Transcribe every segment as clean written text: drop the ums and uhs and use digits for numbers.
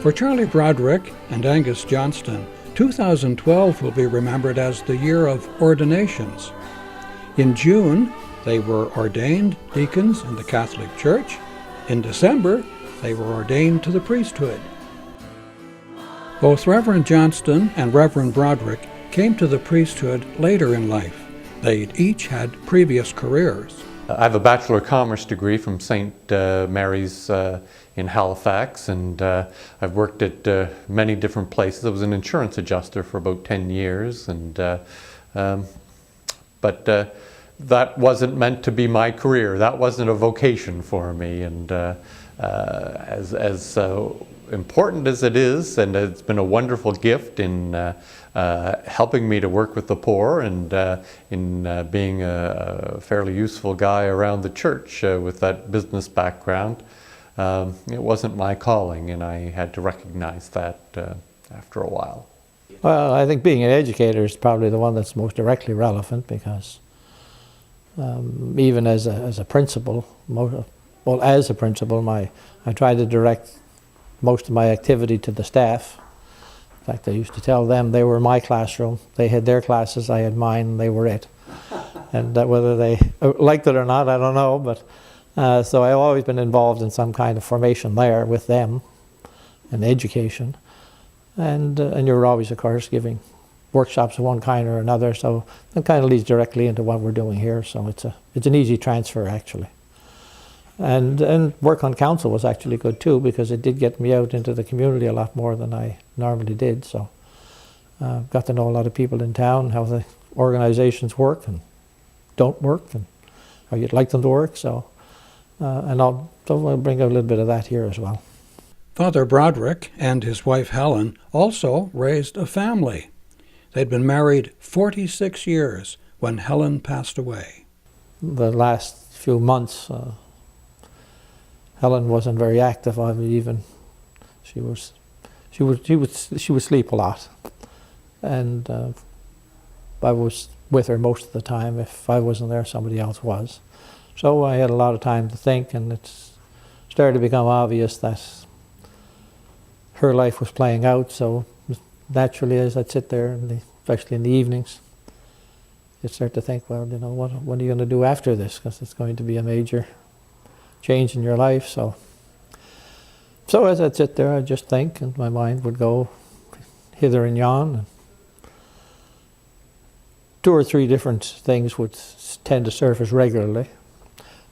For Charlie Broderick and Angus Johnston, 2012 will be remembered as the year of ordinations. In June, they were ordained deacons in the Catholic Church. In December, they were ordained to the priesthood. Both Reverend Johnston and Reverend Broderick came to the priesthood later in life. They each had previous careers. I have a Bachelor of Commerce degree from St. Mary's in Halifax, and I've worked at many different places. I was an insurance adjuster for about 10 years, and but that wasn't meant to be my career. That wasn't a vocation for me, and as important as it is, and it's been a wonderful gift in helping me to work with the poor and in being a fairly useful guy around the church with that business background. It wasn't my calling, and I had to recognize that after a while. Well, I think being an educator is probably the one that's most directly relevant, because even as a principal, I tried to direct most of my activity to the staff. In fact, I used to tell them they were my classroom. They had their classes, I had mine, and they were it. And whether they liked it or not, I don't know, but so I've always been involved in some kind of formation there with them, and education. And you're always, of course, giving workshops of one kind or another, so that kind of leads directly into what we're doing here, so it's an easy transfer, actually. And work on council was actually good too, because it did get me out into the community a lot more than I normally did, so got to know a lot of people in town, how the organizations work and don't work, and how you'd like them to work, so I'll bring out a little bit of that here as well. Father Broderick and his wife Helen also raised a family. They'd been married 46 years when Helen passed away. The last few months, Helen wasn't very active. She would sleep a lot, and I was with her most of the time. If I wasn't there, somebody else was. So I had a lot of time to think, and it started to become obvious that her life was playing out. So naturally, as I'd sit there, especially in the evenings, you'd start to think, well, what are you going to do after this? Because it's going to be a major change in your life. So as I'd sit there, I'd just think, and my mind would go hither and yon. And 2 or 3 different things would tend to surface regularly,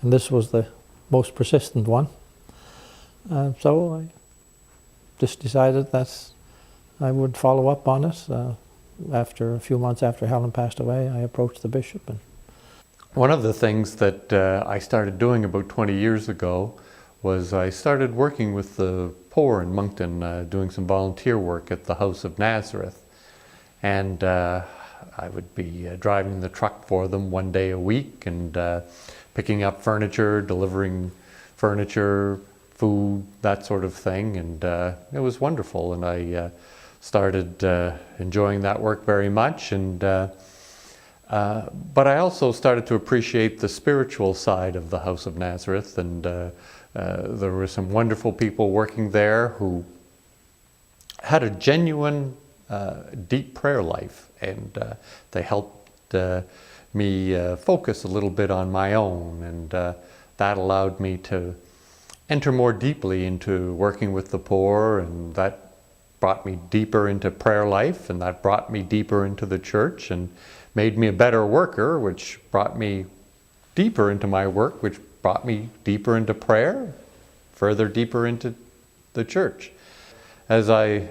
and this was the most persistent one. So I just decided that I would follow up on it. After a few months after Helen passed away, I approached the bishop. And one of the things that I started doing about 20 years ago was I started working with the poor in Moncton, doing some volunteer work at the House of Nazareth. And I would be driving the truck for them one day a week and picking up furniture, delivering furniture, food, that sort of thing. And it was wonderful, and I started enjoying that work very much. And but I also started to appreciate the spiritual side of the House of Nazareth, and there were some wonderful people working there who had a genuine, deep prayer life, and they helped me focus a little bit on my own, and that allowed me to enter more deeply into working with the poor, and that brought me deeper into prayer life, and that brought me deeper into the church, and made me a better worker, which brought me deeper into my work, which brought me deeper into prayer, further deeper into the church. As I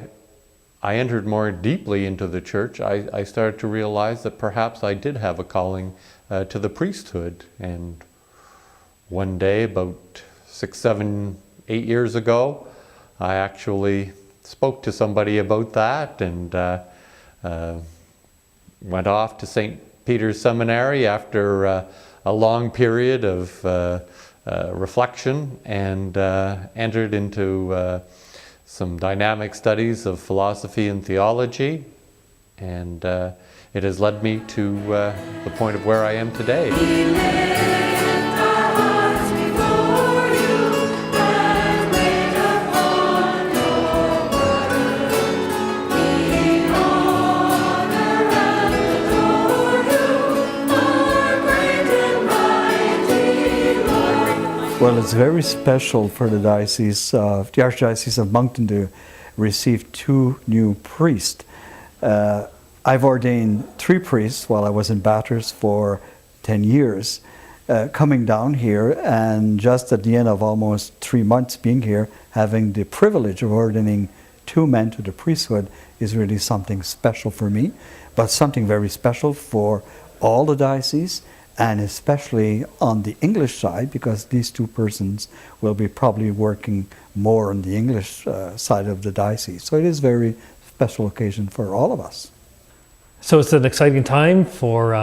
entered more deeply into the church, I started to realize that perhaps I did have a calling to the priesthood. And one day, about 6, 7, 8 years ago, I actually spoke to somebody about that, and went off to St. Peter's Seminary after a long period of reflection, and entered into some dynamic studies of philosophy and theology, and it has led me to the point of where I am today. Well, it's very special for the Archdiocese of Moncton to receive 2 new priests. I've ordained 3 priests while I was in Bathurst for 10 years. Coming down here, and just at the end of almost 3 months being here, having the privilege of ordaining 2 men to the priesthood is really something special for me, but something very special for all the dioceses, and especially on the English side, because these 2 persons will be probably working more on the English side of the diocese. So it is a very special occasion for all of us. So it's an exciting time for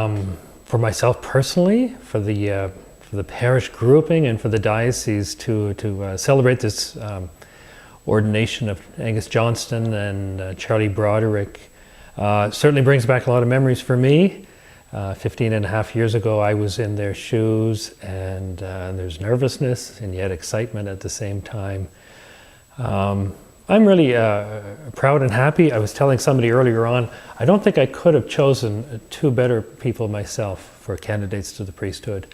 myself personally, for the parish grouping, and for the diocese to celebrate this ordination of Angus Johnston and Charlie Broderick. Certainly brings back a lot of memories for me. 15 and a half years ago, I was in their shoes, and there's nervousness and yet excitement at the same time. I'm really proud and happy. I was telling somebody earlier on, I don't think I could have chosen 2 better people myself for candidates to the priesthood.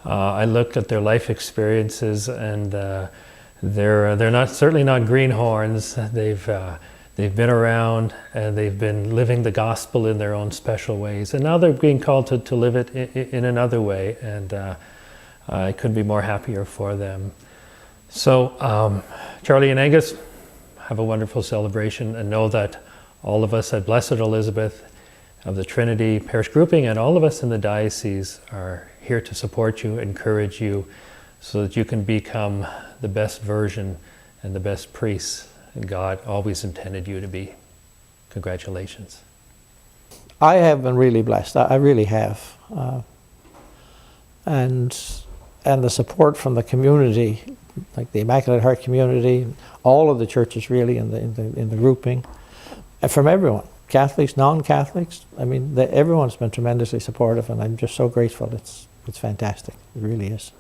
I looked at their life experiences, and they're certainly not greenhorns. They've been around, and they've been living the gospel in their own special ways, and now they're being called to live it in another way, and I couldn't be more happier for them. So Charlie and Angus, have a wonderful celebration, and know that all of us at Blessed Elizabeth of the Trinity Parish Grouping and all of us in the diocese are here to support you, encourage you, so that you can become the best version and the best priest God always intended you to be. Congratulations. I have been really blessed. I really have. And the support from the community, like the Immaculate Heart community, all of the churches really in the grouping, and from everyone, Catholics, non-Catholics. I mean, everyone's been tremendously supportive, and I'm just so grateful. It's fantastic. It really is.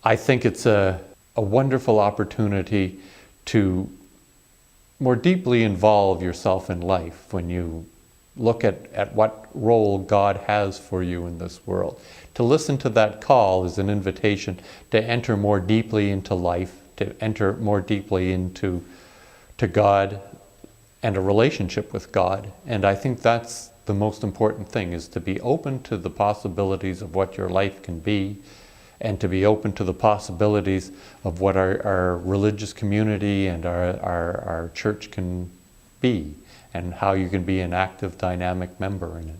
I think it's a wonderful opportunity to more deeply involve yourself in life when you look at what role God has for you in this world. To listen to that call is an invitation to enter more deeply into life, to enter more deeply into God and a relationship with God. And I think that's the most important thing, is to be open to the possibilities of what your life can be, and to be open to the possibilities of what our religious community and our church can be, and how you can be an active, dynamic member in it.